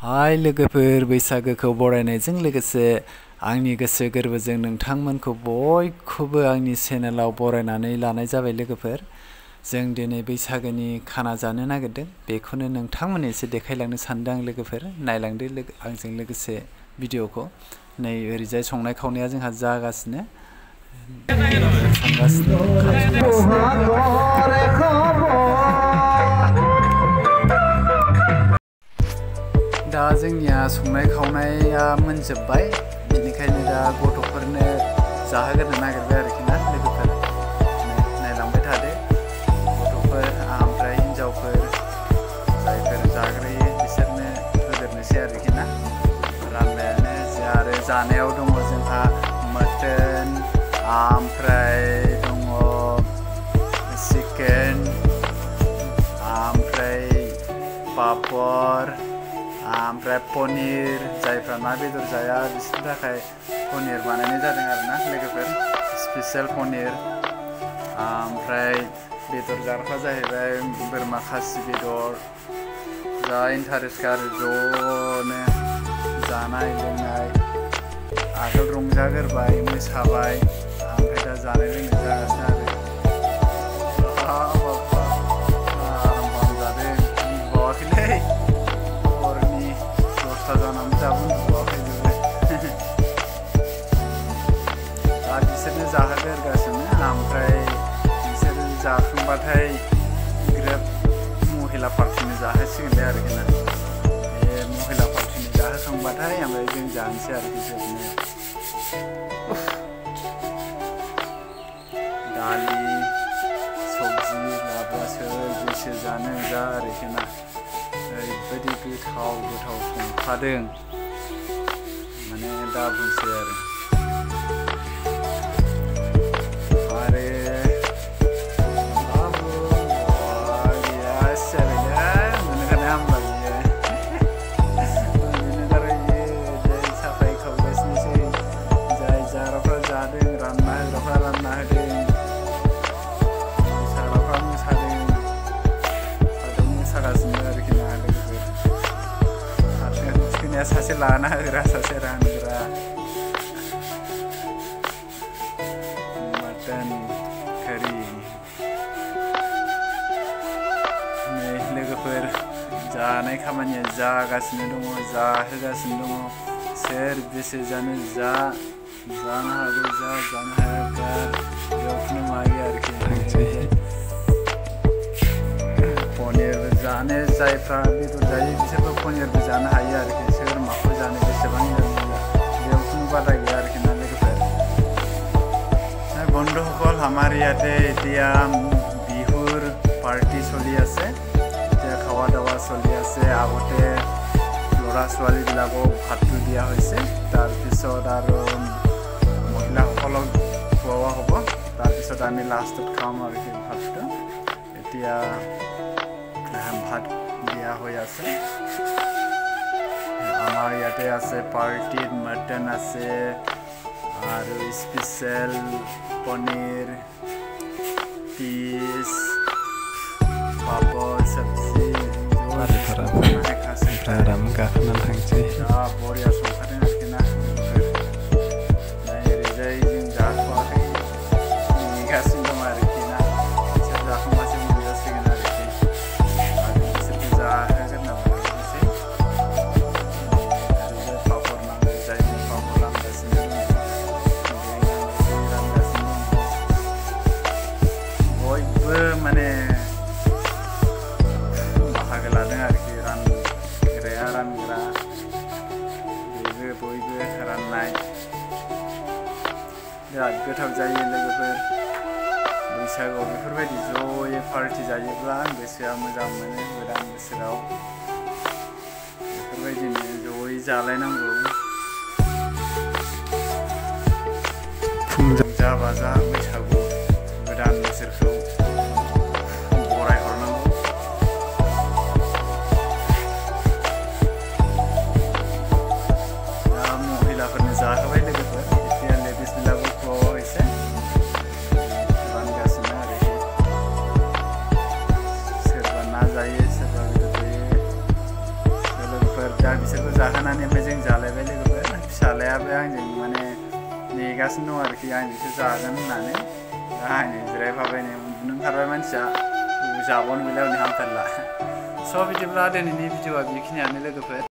हाय लोगोफोर, बैसागोखौ बरायनायजों लोगोसे आंनि गोसो गोरबोजों नोंथांमोनखौ बयखौबो आंनि चेनेलाव बरायनानै लानाय जाबाय लोगोफोर। जों दिनै बैसागोनि खाना जानो नागिरदों, बेखौनो नोंथांमोननो एसे देखायलांनो सानदों आं लोगोफोर। नायलांदो आंजों लोगोसे भिडिअखौ। नै ओरैजाय संनाय खावनाया जोंहा जागासिनो, संगासिनो, दा जोंनिया संनाय खावनाया मोनजोब्बाय, बेनिखायनो दा गथ'फोरनो जाहोग्रोनो नागिरबाय आरोखि ना लोगोफोर। नायलांबाय थादो गथ'फोर ओमफ्राय हिन्जावफोर जायफोर जाग्रोयो बिसोरनो होग्रोनोसै आरोखि ना। रानबायानो आरो जानायाव दङ जोंहा मटन, ओमफ्राय दङ चिकेन, ओमफ्राय पापर, ओमफ्राय पनिर। जायफ्रा ना बेदर जाया बिसोरनि थाखाय पनिर बानायनाय जादों आरोना लोगोफोर, स्पेसियेल पनिर। ओमफ्राय बेदर जाग्राफ्रा जाहैबाय बोरमा खासि बेदर। जा इन्टारेस्ट आरो ज'नो जानाय लोंनाय। आगोल रंजाग्रोबाय, मोसाबाय, ओमफ्राय दा जानाय लोंनाय जागासिनो आरो। बावाखैलै, हरनि 10ता जानानै दाबो उन्दुवाखै जोङो। दा बिसोरनो जाहोग्रोगासिनो, ओमफ्राय बिसोर जाखांबाथाय ग्रोब महिला पार्टिनो जाहोसिगोनलाय आरोखि ना। बे महिला पार्टिनो जाहोखांबाथाय ओमफ्राय जों जानोसै आरोखि जोबनो। दालि सबजि लाब्रा सोर गोसो जानो जा आरोखि ना। ओरैबायदि गोथाव गोथाव संखादों, माने दा बुंसै आरो सासे लाना होग्रा सासे रानग्रा। Mutton curry. नै लोगोफोर, जानाय खामानिया जागासिनो दङ, जाहोगासिनो दङ। सोर गोसो जानो जानो हागौ, जानो हाया गार, बेयावनो मायो आरोखि। पनिर जानो जायफ्रा बेदर जायो बिसोरबो पनिरबो जानो हायो आरोखि। सोर माखौ जानो बेसेबां बेयाव কোনো बादा गैया आरोखि ना लोगोफोर। বন্ধুসকল, আমাৰ ইয়াতে এতিয়া বিহুৰ পাৰ্টি চলি আছে, এতিয়া খাৱা দাৱা চলি আছে। আগতে ল'ৰা ছোৱালীবিলাকক ভাতটো দিয়া হৈছে, তাৰপিছত আৰু মহিলাসকলক খোৱা হ'ব, তাৰপিছত আমি লাষ্টত খাম আৰু সেই ভাতটো। এতিয়া ভাত দিয়া হৈ আছে। আমাৰ ইয়াতে আছে পাৰ্টিত মটন আছে আৰু স্পেচিয়েল পনীৰ, পিচ, पापर, सबजी, बरिया संखादों आरोखि ना। ओरैजाय जों जाथ'वाखै, नेगासिनो दं आरोखि ना। बिसोर जाखांबासो मोनजासिगोन आरोखि। आरो बिसोरखौ जाहोग्रोना लानोसै। ओरैजाय पापर नांगौ, जायनो पापर लांगासिनो दं, रानगासिनो दं। बयबो माने बाहागो लादों आरोखि, रानग्राया रानग्रा, बयबो राननाय। बिराद गोथाव जायो लोगोफोर। बैसागुआव बेफोरबायदि ज'यै पार्टि जायोब्ला गोसोआ मोजां मोनो। गोदान बोसोराव बेफोरबायदिनो ज'यै जालायनांगौ, रंजा बाजा बैसागु गोदान बोसोरखौ बरायहरनांगौ। दा महिलाफोरनो जाहोबाय लोगोफोर, এতিয়া लेडिसবিলাकखौ खुवावा হৈছে, रानगासिनो आरोखि। सोरबा ना जायो, सोरबा बेदर जायो। लोगोफोर दा बिसोरखौ जाहोनानै ओमफ्राय जों जालायबाय लोगोफोर फिसालायाबो आंजों माने नेगासिनो दं आरोखि आंजोंसो जागोन होननानै दा आंजों जिरायफाबाय नै उन्दुनो ओंखारबाय मानसिया जाबावनो गैला हनै हामथारला स' बिदिब्ला दिनैनि भिडिअआ बेखिनियानो लोगोफोर